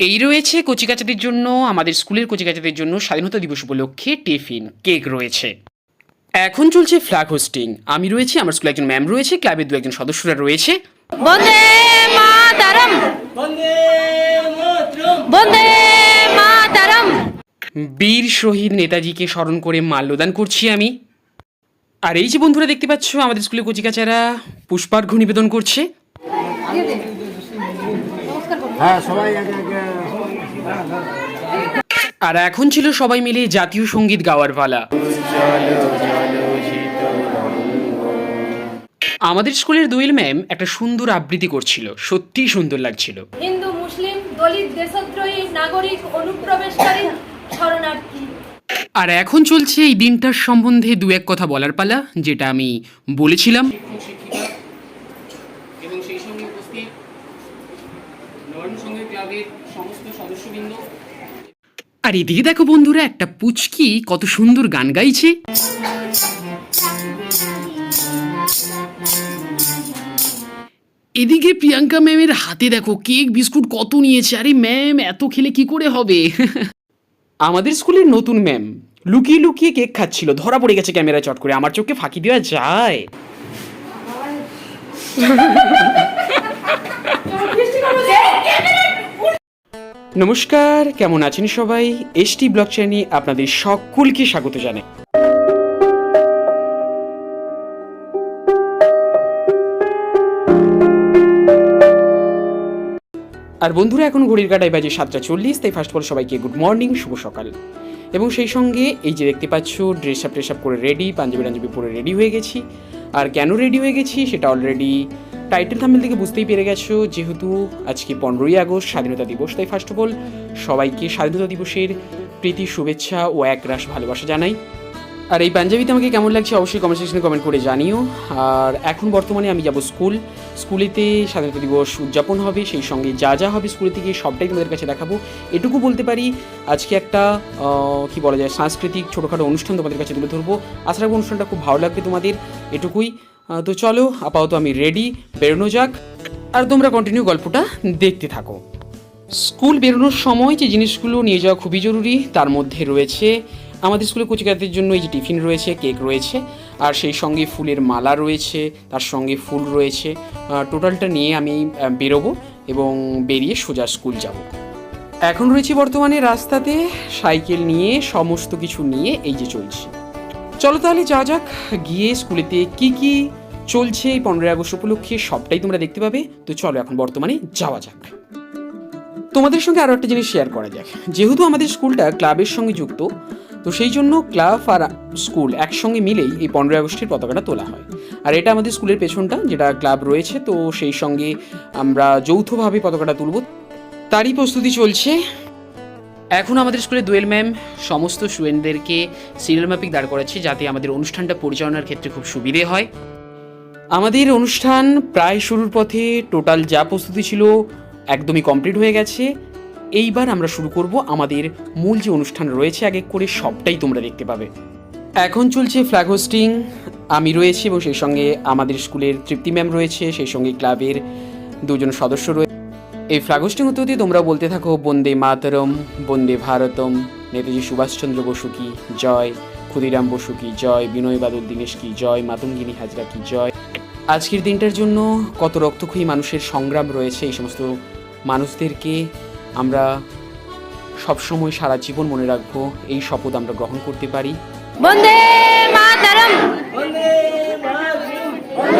এই রয়েছে কচিকাচাদের জন্য, আমাদের স্কুলের কচিকাচাদের জন্য স্বাধীনতা দিবস উপলক্ষে টিফিন কেক রয়েছে। এখন চলছে ফ্ল্যাগ হোস্টিং। আমি রয়েছি, আমার স্কুলে একজন ম্যাম রয়েছে, ক্লাবের দু একজন সদস্যরা রয়েছে। বন্দে মাতরম, বন্দে মাতরম। বীর শহীদ নেতাজিকে স্মরণ করে মাল্যদান করছি আমি। আর এই যে বন্ধুরা দেখতে পাচ্ছ, আমাদের স্কুলের কচিকাচারা পুষ্পার্ঘ্য নিবেদন করছে। হ্যাঁ, সবাই আর এখন ছিল সবাই মিলে জাতীয় সঙ্গীত গাওয়ার পালা। আমাদের স্কুলের দোয়েল ম্যাম একটা সুন্দর আবৃত্তি করছিল, সত্যিই সুন্দর লাগছিল। হিন্দু, মুসলিম, দলিত, দেশদ্রোহী, নাগরিক, অনুপ্রবেশকারী, শরণার্থী। আর এখন চলছে এই দিনটার সম্বন্ধে দু এক কথা বলার পালা, যেটা আমি বলেছিলাম। এবং সেই সঙ্গে উপস্থিত নবান্ন সংঘের ক্লাবের সমস্ত সদস্যবৃন্দ। আর এদিকে দেখো বন্ধুরা, একটা পুচকি কত সুন্দর গান গাইছে। এদিকে প্রিয়াঙ্কা ম্যামের হাতে দেখো কেক বিস্কুট কত নিয়েছে। আরে ম্যাম, এত খেলে কি করে হবে? আমাদের স্কুলের নতুন ম্যাম লুকিয়ে লুকিয়ে কেক খাচ্ছিল, ধরা পড়ে গেছে ক্যামেরা চট করে। আমার চোখে ফাঁকি দেওয়া যায়? নমস্কার, কেমন আছেন সবাই? এসটি ব্লগ চ্যানেলে আপনাদের সকলকে স্বাগত জানাই। আর বন্ধুরা, এখন ঘড়ির কাঁটায় বাজে 7:40। তাই ফার্স্ট অফ অল সবাইকে গুড মর্নিং, শুভ সকাল। এবং সেই সঙ্গে এই যে দেখতে পাচ্ছ, ড্রেস আপ করে রেডি, পাঞ্জাবি পরে রেডি হয়ে গেছি। আর কেন রেডি হয়ে গেছি সেটা অলরেডি টাইটেল থাম্বনেল থেকে বুঝতেই পেরে গেছো। যেহেতু আজকে 15ই আগস্ট স্বাধীনতা দিবস, তাই ফার্স্ট অফ অল সবাইকে স্বাধীনতা দিবসের প্রীতি, শুভেচ্ছা ও একরাশ ভালোবাসা জানাই। আর এই পাঞ্জাবিতে আমাকে কেমন লাগছে অবশ্যই কমেন্ট সেকশনে কমেন্ট করে জানিও। আর এখন বর্তমানে আমি যাব স্কুলেতে স্বাধীনতা দিবস উদযাপন হবে, সেই সঙ্গে যা যা হবে স্কুলে থেকে সবটাই তোমাদের কাছে দেখাবো। এটুকু বলতে পারি, আজকে একটা কি বলা যায়, সাংস্কৃতিক ছোটোখাটো অনুষ্ঠান তোমাদের কাছে তুলে ধরবো। আশা রাখবো অনুষ্ঠানটা খুব ভালো লাগবে তোমাদের, এটুকুই। তো চলো, আপাতত আমি রেডি, বেরোনো যাক। আর তোমরা কন্টিনিউ গল্পটা দেখতে থাকো। স্কুল বেরোনোর সময় যে জিনিসগুলো নিয়ে যাওয়া খুবই জরুরি, তার মধ্যে রয়েছে আমাদের স্কুলে কচিকাচাদের জন্য এই যে টিফিন রয়েছে, কেক রয়েছে, আর সেই সঙ্গে ফুলের মালা রয়েছে, তার সঙ্গে ফুল রয়েছে। টোটালটা নিয়ে আমি বেরোবো এবং বেরিয়ে সোজা স্কুল যাব। এখন রয়েছি বর্তমানে রাস্তাতে, সাইকেল নিয়ে সমস্ত কিছু নিয়ে এই যে চলছি। চলো তাহলে যা যাক, গিয়ে স্কুলেতে কি কি চলছে এই 15ই আগস্ট উপলক্ষে সবটাই তোমরা দেখতে পাবে। তো চলো এখন বর্তমানে যাওয়া যাক। তোমাদের সঙ্গে আরও একটা জিনিস শেয়ার করা যাক। যেহেতু আমাদের স্কুলটা ক্লাবের সঙ্গে যুক্ত, তো সেই জন্য ক্লাব আর স্কুল একসঙ্গে মিলেই এই 15ই আগস্টের পতাকাটা তোলা হয়। আর এটা আমাদের স্কুলের পেছনটা, যেটা ক্লাব রয়েছে, তো সেই সঙ্গে আমরা যৌথভাবে পতাকাটা তুলব, তারই প্রস্তুতি চলছে। এখন আমাদের স্কুলে দোয়েল ম্যাম সমস্ত স্টুডেন্টদেরকে সিরিয়াল মাফিক দাঁড় করাচ্ছে, যাতে আমাদের অনুষ্ঠানটা পরিচালনার ক্ষেত্রে খুব সুবিধে হয়। আমাদের অনুষ্ঠান প্রায় শুরুর পথে, টোটাল যা প্রস্তুতি ছিল একদমই কমপ্লিট হয়ে গেছে। এইবার আমরা শুরু করব আমাদের মূল যে অনুষ্ঠান রয়েছে, এক এক করে সবটাই তোমরা দেখতে পাবে। এখন চলছে ফ্ল্যাগ হোস্টিং। আমি রয়েছি এবং সেই সঙ্গে আমাদের স্কুলের তৃপ্তি ম্যাম রয়েছে, সেই সঙ্গে ক্লাবের দুজন সদস্য রয়েছে। এই ফ্ল্যাগ হোস্টিং হতে হতে তোমরা বলতে থাকো বন্দে মাতরম, বন্দে ভারতম, নেতাজি সুভাষচন্দ্র বসু কি জয়, ক্ষুদিরাম বসু কি জয়, বিনয় বাদল দীনেশ কি জয়, মাতঙ্গিনী হাজরা কি জয়। আজকের দিনটার জন্য কত রক্তক্ষয়ী মানুষের সংগ্রাম রয়েছে, এই সমস্ত মানুষদেরকে আমরা সবসময় সারা জীবন মনে রাখবো, এই শপথ আমরা গ্রহণ করতে পারি। বন্দে মাতরম,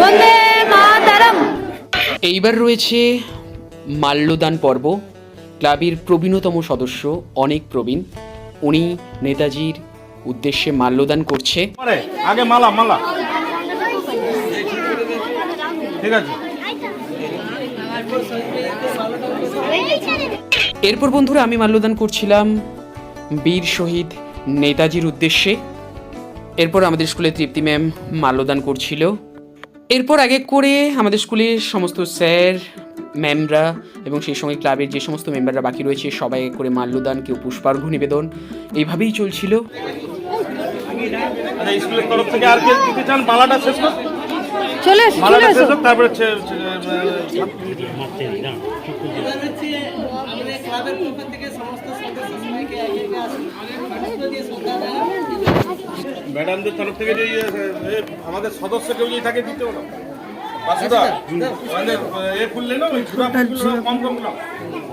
বন্দে মাতরম। এইবার রয়েছে মাল্যদান পর্ব। ক্লাবের প্রবীণতম সদস্য, অনেক প্রবীণ, উনি নেতাজির উদ্দেশ্যে মাল্যদান করছে। আগে মালা মালা, ঠিক আছে। এরপর বন্ধুরা আমি মাল্যদান করছিলাম বীর শহীদ নেতাজির উদ্দেশ্যে। এরপর আমাদের স্কুলে তৃপ্তি ম্যাম মাল্যদান করছিল। এরপর এক এক করে আমাদের স্কুলের সমস্ত স্যার ম্যামরা এবং সেই সঙ্গে ক্লাবের যে সমস্ত মেম্বাররা বাকি রয়েছে সবাই এক করে মাল্যদান, কেউ পুষ্পার্ঘ্য নিবেদন, এইভাবেই চলছিল। স্কুলের তরফ থেকে আর কেউ দিতে চান মালাটা শেষ করুন, চলে এসো, মালাটা শেষ হোক, তারপরে ক্লাবের পক্ষ থেকে সমস্ত সদস্য সবাইকে একে একে আসুন পুষ্প দিয়ে শ্রদ্ধা জানান। ম্যাডামদের তরফ থেকে যে আমাদের সদস্য কেউ যদি থাকে দিতে না বাসুদা আমাদের ফুললে না ওই ঝুড়া ফুলগুলো কম কম নাও,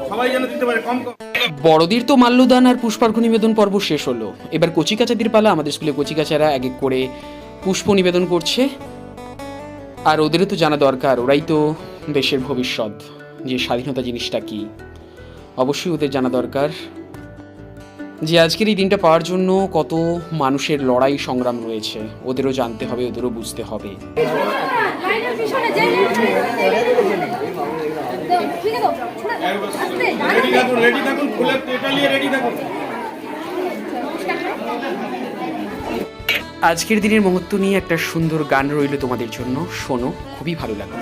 সবাই যেন দিতে পারে কম কম। বড়দের তো মাল্যদান আর পুষ্পার্ঘ্য নিবেদন পর্ব শেষ হলো, এবার কচিকাচাদের পালা। আমাদের স্কুলে কচিকাচারা এক এক করে পুষ্প নিবেদন করছে, আর ওদেরও তো জানা দরকার, ওরাই তো দেশের ভবিষ্যৎ, যে স্বাধীনতা জিনিসটা কি অবশ্যই ওদের জানা দরকার, যে আজকের এই দিনটা পাওয়ার জন্য কত মানুষের লড়াই সংগ্রাম রয়েছে, ওদেরও জানতে হবে, ওদেরও বুঝতে হবে। লাইনের পিছনে যে ঠিক আছে রেডি থাকুন, ফুলের টেটা নিয়ে রেডি থাকুন। আজকের দিনের মুহূর্ত নিয়ে একটা সুন্দর গান রইল তোমাদের জন্য, শোনো, খুবই ভালো লাগবে।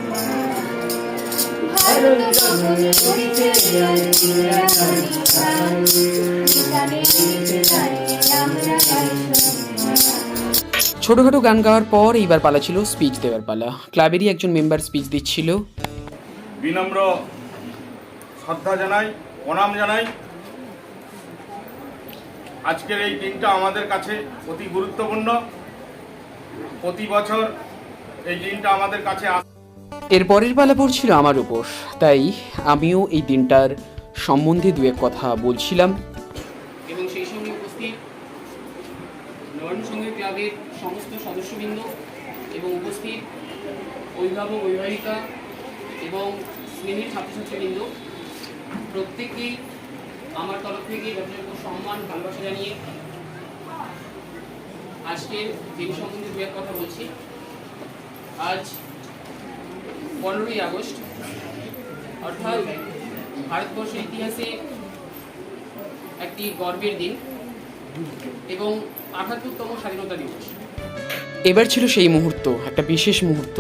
ছোটখাটো গান গাওয়ার পর এইবার পালা ছিল স্পিচ দেওয়ার পালা। ক্লাবেরই একজন মেম্বার স্পিচ দিচ্ছিল। বিনম্র শ্রদ্ধা জানাই, প্রণাম জানাই। আজকের এই দিনটা আমাদের কাছে অতি গুরুত্বপূর্ণ। প্রতি বছর এই দিনটা আমাদের কাছে এর পরের পালা পড়ছিল আমার উপর, তাই আমিও এই দিনটার সম্বন্ধে দু এক কথা বলছিলাম। এবং সেই সঙ্গে উপস্থিত নবান্ন সংঘের ক্লাবের সমস্ত সদস্যবৃন্দ এবং উপস্থিত অভিভাবক অভিভাবিকা এবং স্নেহের ছাত্রছাত্রীবৃন্দ, প্রত্যেককেই আমার তরফ থেকে যথাযথ সম্মান ভালোবাসা জানিয়ে আজকের দিন সম্বন্ধে দু এক কথা বলছি। আজ 15ই আগস্ট, অর্থাৎ ভারতবর্ষের ইতিহাসে একটি গর্বের দিন এবং ৭৮তম স্বাধীনতা দিবস। এবার ছিল সেই মুহূর্ত, একটা বিশেষ মুহূর্ত,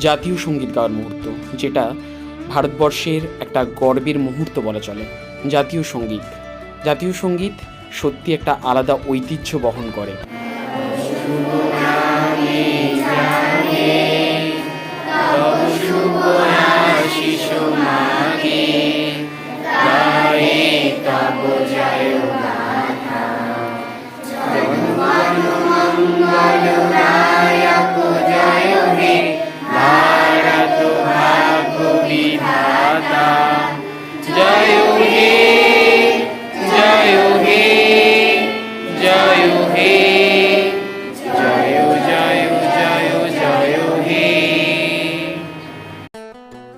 জাতীয় সঙ্গীত গাওয়ার মুহূর্ত, যেটা ভারতবর্ষের একটা গর্বের মুহূর্ত বলা চলে। জাতীয় সঙ্গীত সত্যি একটা আলাদা ঐতিহ্য বহন করে।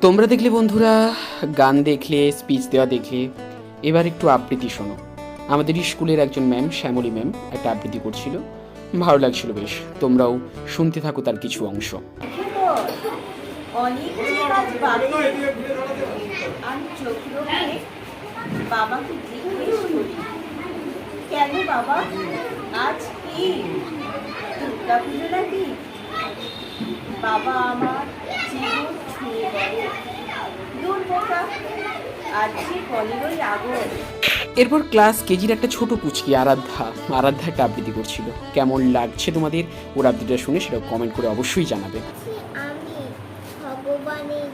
তোমরা দেখলে বন্ধুরা, গান দেখলে, স্পিচ দেওয়া দেখলে, এবার একটু আবৃত্তি শোনো। আমাদের স্কুলের একজন ম্যাম, শ্যামলী ম্যাম, একটা আবৃত্তি করছিল, ভালো লাগছিল বেশ। তোমরাও শুনতে থাকো তার কিছু অংশ। অনেক কাজ বাকি, আমি চোখ রেখে বাবাকে জিজ্ঞেস করি, কেন বাবা আজ কি দুর্গা পুজো নাকি? বাবা আমার জীবন ছুঁয়ে বলে, দূর বোকা, আজ যে 15ই আগস্ট। এরপর ক্লাস কেজির একটা ছোট পুচকি আরাধ্যা একটা আবৃত্তি করছিল। কেমন লাগছে তোমাদের ওর আবৃত্তিটা শুনে সেটা কমেন্ট করে অবশ্যই জানাবে। আমি ভগবানের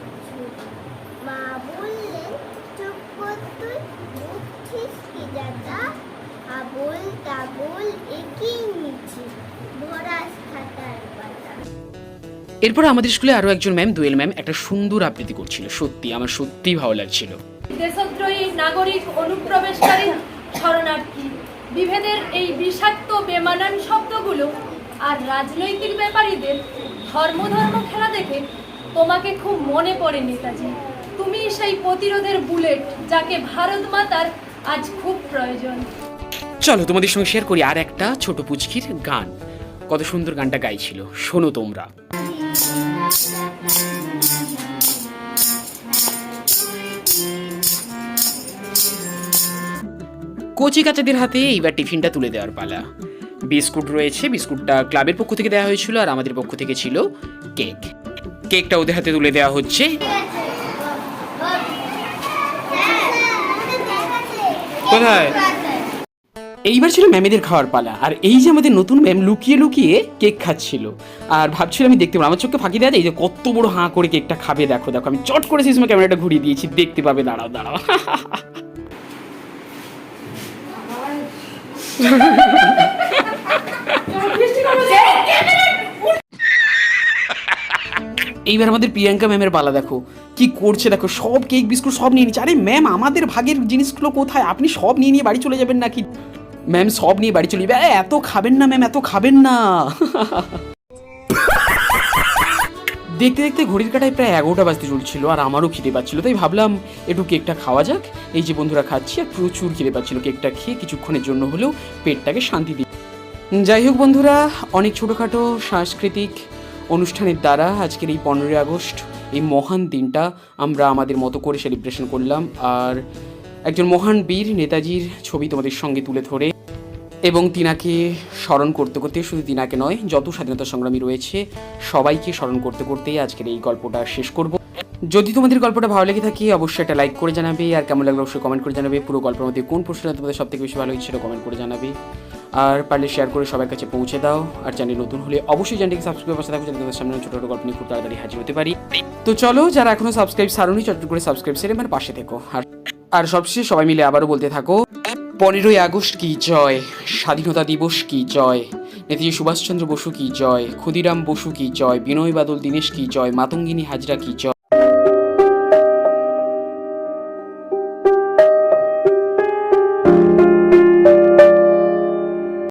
মা বললেন, চুপ কর তুই, বুঝছিস কি দাদা, আবল তাবল একই নিচ্ছি, ভরাস খাতার পাতা। এরপর আমাদের স্কুলে আরো একজন ম্যাম, দোয়েল ম্যাম, একটা সুন্দর আবৃত্তি করছিল। সত্যি আমার সত্যিই ভালো লাগছিল। দেশদ্রোহী নাগরিক অনুপ্রবেশকারী শরণার্থী, বিভেদের এই বিষাক্ত বেমানান শব্দগুলো আর রাজনৈতিক ব্যাপারীদের ধর্ম খেলা দেখে তোমাকে খুব মনে পড়ে নেতাজি। তুমি সেই প্রতিরোধের বুলেট, যাকে ভারত মাতার আজ খুব প্রয়োজন। চলো তোমাদের সঙ্গে শেয়ার করি আর একটা ছোট পুচকির গান। কত সুন্দর গানটা গাইছিল, শোনো তোমরা। কচি কাচাদের হাতে এইবার টিফিনটা তুলে দেওয়ার পালা। বিস্কুট রয়েছে, বিস্কুটটা ক্লাবের পক্ষ থেকে দেওয়া হয়েছিল, আর আমাদের পক্ষ থেকে ছিল কেকটা ওদের হাতে তুলে দেওয়া হচ্ছে। কোথায়? এইবার ছিল ম্যামেদের খাওয়ার পালা, আর এই যে আমাদের নতুন ম্যাম লুকিয়ে লুকিয়ে কেক খাচ্ছিল, আর ভাবছিল আমি দেখতে পাবো, আমার চোখে ফাঁকি দেওয়া যায়, এই যে কত বড় হাঁ করে কেকটা খাবে। দেখো আমি চট করে সেই সময় ক্যামেরাটা ঘুরিয়ে দিয়েছি, দেখতে পাবে, দাঁড়াও। এইবার আমাদের প্রিয়াঙ্কা ম্যামের পালা, দেখো কি করছে, দেখো সব কেক বিস্কুট সব নিয়ে নিচ্ছে। আরে ম্যাম, আমাদের ভাগের জিনিসগুলো কোথায়? আপনি সব নিয়ে নিয়ে বাড়ি চলে যাবেন নাকি? ম্যাম সব নিয়ে বাড়ি চলে যাবে। এত খাবেন না ম্যাম, এত খাবেন না। দেখতে দেখতে ঘড়ির কাঁটায় প্রায় 11টা বাজতে চলছিল, আর আমারও খিদে পাচ্ছিল, তাই ভাবলাম একটু কেকটা খাওয়া যাক। এই যে বন্ধুরা খাচ্ছি, আর প্রচুর খিদে পাচ্ছিল। কেকটা খেয়ে কিছুক্ষণের জন্য হলেও পেটটাকে শান্তি দিই। যাই হোক বন্ধুরা, অনেক ছোটোখাটো সাংস্কৃতিক অনুষ্ঠানের দ্বারা আজকের এই 15ই আগস্ট এই মহান দিনটা আমরা আমাদের মতো করে সেলিব্রেশন করলাম। আর একজন মহান বীর নেতাজির ছবি তোমাদের সঙ্গে তুলে ধরে এবং তিনাকে স্মরণ করতে করতে, শুধু তিনাকে নয়, যত স্বাধীনতা সংগ্রামী রয়েছে সবাইকে স্মরণ করতে করতেই আজকের এই গল্পটা শেষ করব। যদি তোমাদের গল্পটা ভালো লেগে থাকে অবশ্যই একটা লাইক করে জানাবে, আর কেমন লাগলো অবশ্যই কমেন্ট করে জানাবে। পুরো গল্পের মধ্যে কোন প্রশ্নটা তোমাদের সবথেকে বেশি ভালো হয়েছে সেটা কমেন্ট করে জানাবে, আর পারলে শেয়ার করে সবার কাছে পৌঁছে দাও। আর চ্যানেল নতুন হলে অবশ্যই চ্যানেলটিকে সাবস্ক্রাইব পাশে থাকো, যাতে তোমাদের সামনে ছোটো ছোটো গল্প নিয়ে খুব তাড়াতাড়ি হাজির হতে পারি। তো চলো, যারা এখনো সাবস্ক্রাইব সারোনি চট্ট করে সাবস্ক্রাইব সেরে আমার পাশে থেকো। আর সবশেষে সবাই মিলে আবারও বলতে থাকো, 15ই আগস্ট কি জয়, স্বাধীনতা দিবস কি জয়, নেতাজি সুভাষচন্দ্র বসু কি জয়, ক্ষুদিরাম বসু কি জয়, বিনয় বাদল দীনেশ কি জয়, মাতঙ্গিনী হাজরা কি জয়।